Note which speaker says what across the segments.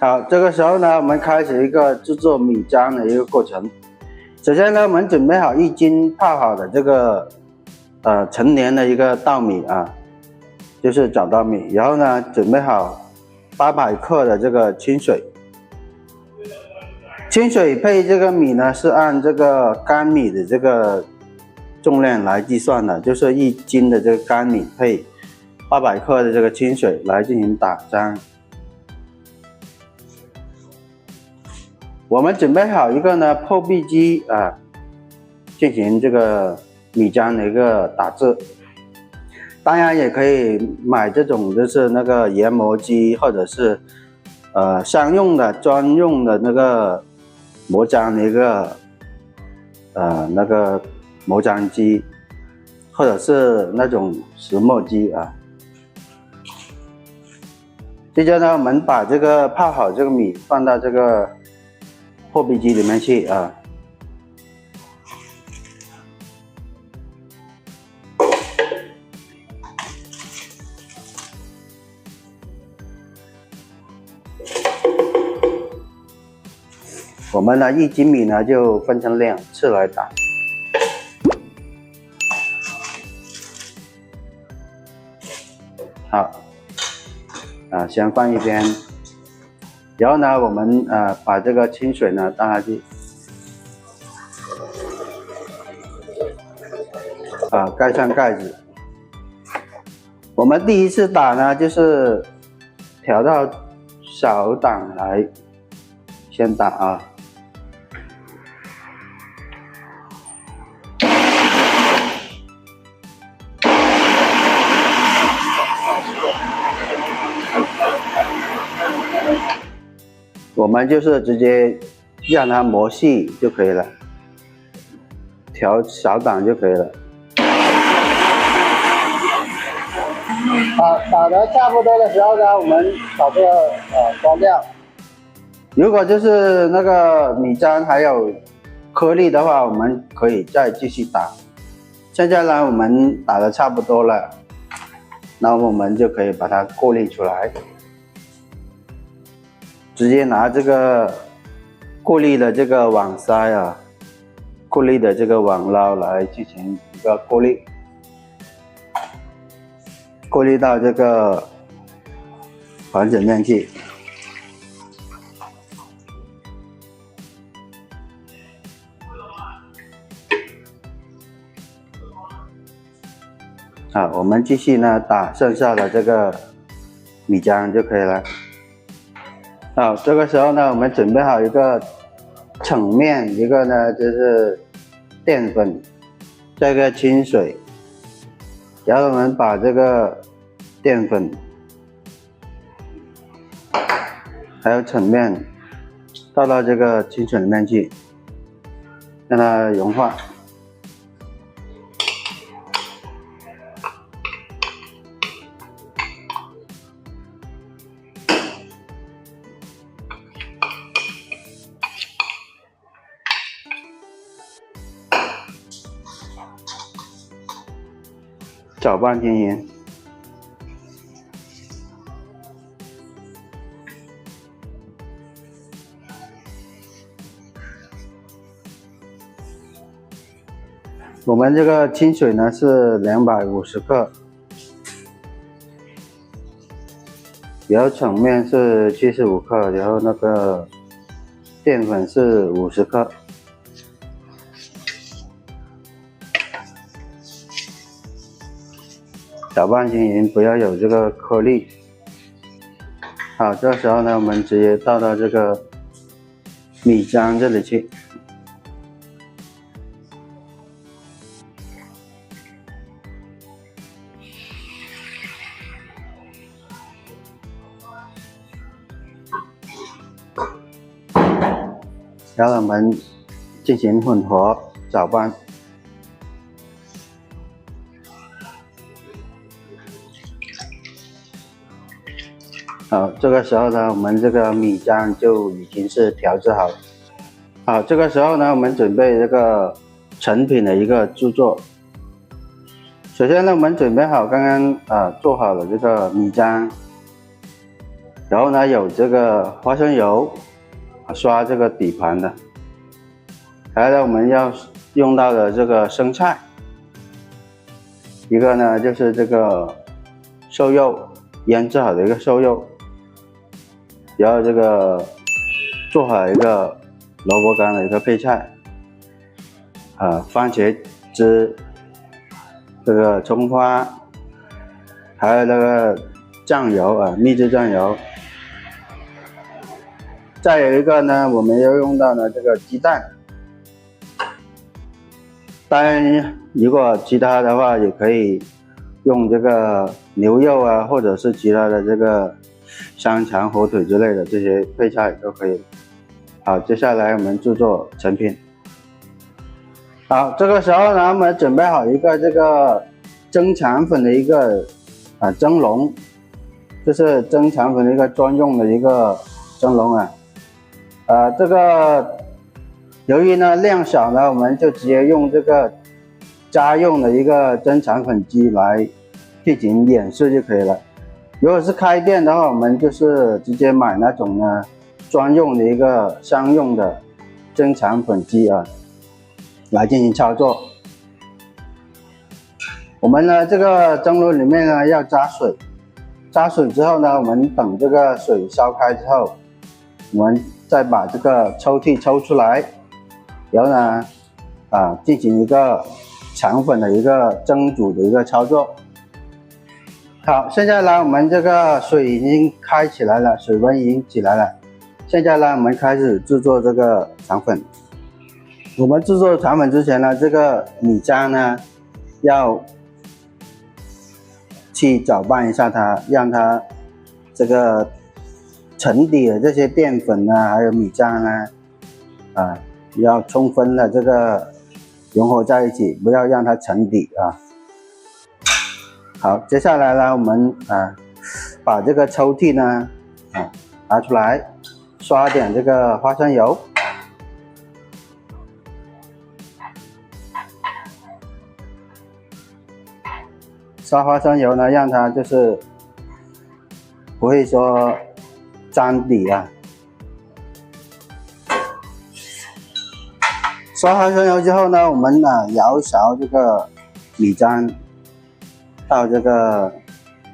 Speaker 1: 好，这个时候呢，我们开始一个制作米浆的一个过程。首先呢，我们准备好1斤泡好的这个陈年的一个稻米啊，就是早稻米。然后呢，准备好800克的这个清水。清水配这个米呢，是按这个干米的这个重量来计算的，就是1斤的这个干米配800克的这个清水来进行打浆。我们准备好一个呢破壁机啊，进行这个米浆的一个打制。当然也可以买这种就是那个研磨机，或者是商用的专用的那个磨浆的一个那个磨浆机，或者是那种石磨机啊。接着呢，我们把这个泡好这个米放到这个破壁机里面去啊。我们呢1斤米呢就分成2次来打。好，先放一边。然后呢，我们把这个清水呢倒下去，盖上盖子。我们第一次打呢，就是调到小档来先打啊。我们就是直接让它磨细就可以了，调小档就可以了。好，打得差不多的时候呢，我们把这个关掉。如果就是那个米浆还有颗粒的话，我们可以再继续打。现在呢，我们打得差不多了，那我们就可以把它过滤出来。直接拿这个过滤的这个网筛啊，过滤的这个网捞来进行一个过滤，过滤到这个完整面去。好，我们继续呢打剩下的这个米浆就可以了。好，这个时候呢，我们准备好一个澄面，一个呢就是淀粉，再一个清水，然后我们把这个淀粉还有澄面倒到这个清水里面去，让它融化。搅拌均匀。我们这个清水呢是250克，然后澄面是75克，然后那个淀粉是50克。搅拌均匀，不要有这个颗粒。好，这时候呢，我们直接倒到这个米浆这里去。然后我们进行混合搅拌。好，这个时候呢，我们这个米浆就已经是调制好了。好，这个时候呢，我们准备这个成品的一个制作。首先呢，我们准备好刚刚做好的这个米浆，然后呢有这个花生油刷这个底盘的，还有呢我们要用到的这个生菜，一个呢就是这个瘦肉，腌制好的一个瘦肉，然后这个做好一个萝卜干的一个配菜，番茄汁，这个葱花，还有那个酱油秘制酱油，再有一个呢，我们要用到的这个鸡蛋。当然，如果其他的话，也可以用这个牛肉或者是其他的这个香肠、火腿之类的这些配菜都可以。好，接下来我们制作成品。好，这个时候呢，我们准备好一个这个蒸肠粉的一个蒸笼，这是蒸肠粉的一个专用的一个蒸笼这个由于呢量小呢，我们就直接用这个家用的一个蒸肠粉机来进行演示就可以了。如果是开店的话，我们就是直接买那种呢专用的一个商用的蒸肠粉机来进行操作。我们呢这个蒸笼里面呢要加水，加水之后呢，我们等这个水烧开之后，我们再把这个抽屉抽出来，然后呢进行一个肠粉的一个蒸煮的一个操作。好，现在呢我们这个水已经开起来了，水温已经起来了。现在呢我们开始制作这个肠粉。我们制作肠粉之前呢，这个米浆呢要去搅拌一下它，让它这个沉底的这些淀粉还有米浆呢要充分的这个融合在一起，不要让它沉底好，接下来呢我们把这个抽屉呢拿出来，刷点这个花生油，刷花生油呢，让它就是不会说粘底刷花生油之后呢，我们舀一勺这个米浆到这个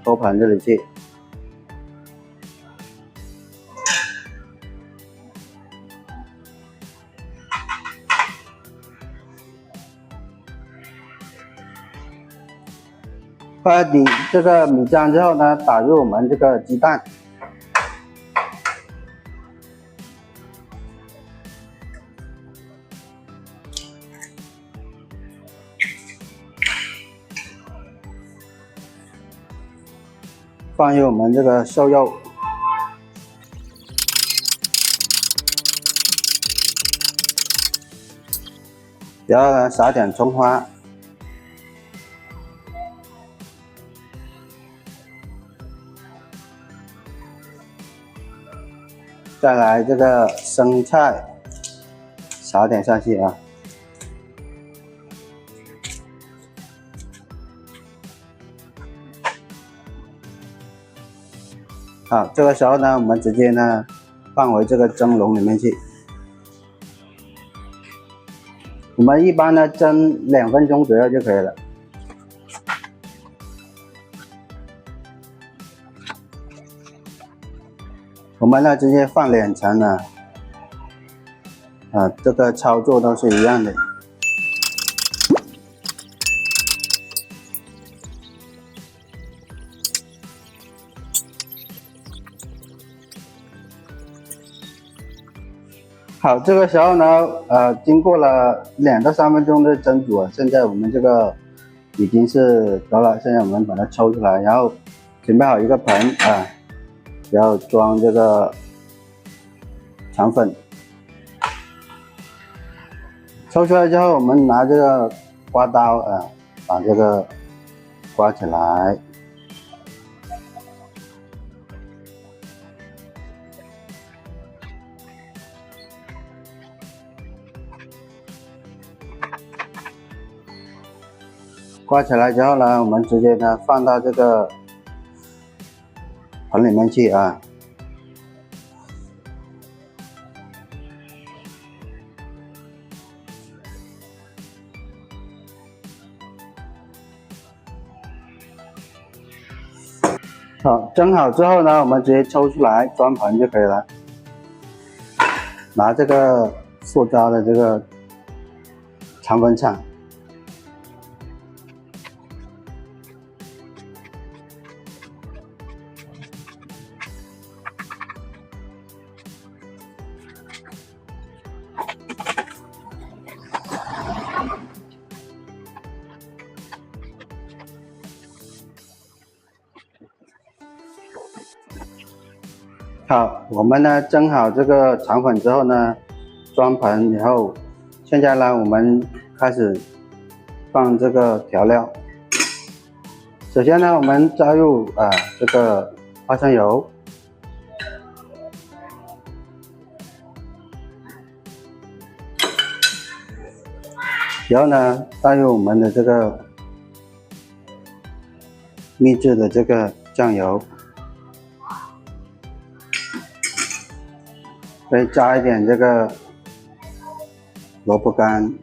Speaker 1: 托盘这里去。放底这个米浆之后呢，打入我们这个鸡蛋，放入我们这个瘦肉，然后呢撒点葱花。再来这个生菜，撒点下去好，这个时候呢，我们直接呢放回这个蒸笼里面去。我们一般呢蒸2分钟左右就可以了。我们呢直接放2层呢，这个操作都是一样的。好，这个时候呢，经过了2到3分钟的蒸煮现在我们这个已经是得了。现在我们把它抽出来，然后准备好一个盆然后装这个肠粉。抽出来之后，我们拿这个刮刀把这个刮起来。刮起来之后呢，我们直接呢放到这个盆里面去好，蒸好之后呢，我们直接抽出来装盘就可以了。拿这个塑胶的这个肠粉铲，好，我们呢蒸好这个肠粉之后呢，装盘以后，现在呢我们开始放这个调料。首先呢，我们加入这个花生油，然后呢加入我们的这个秘制的这个酱油。可以加一点这个萝卜干，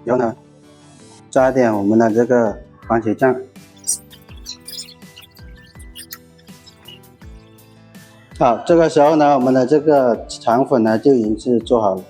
Speaker 1: 然后呢，加一点我们的这个番茄酱。好，这个时候呢，我们的这个肠粉呢就已经是做好了。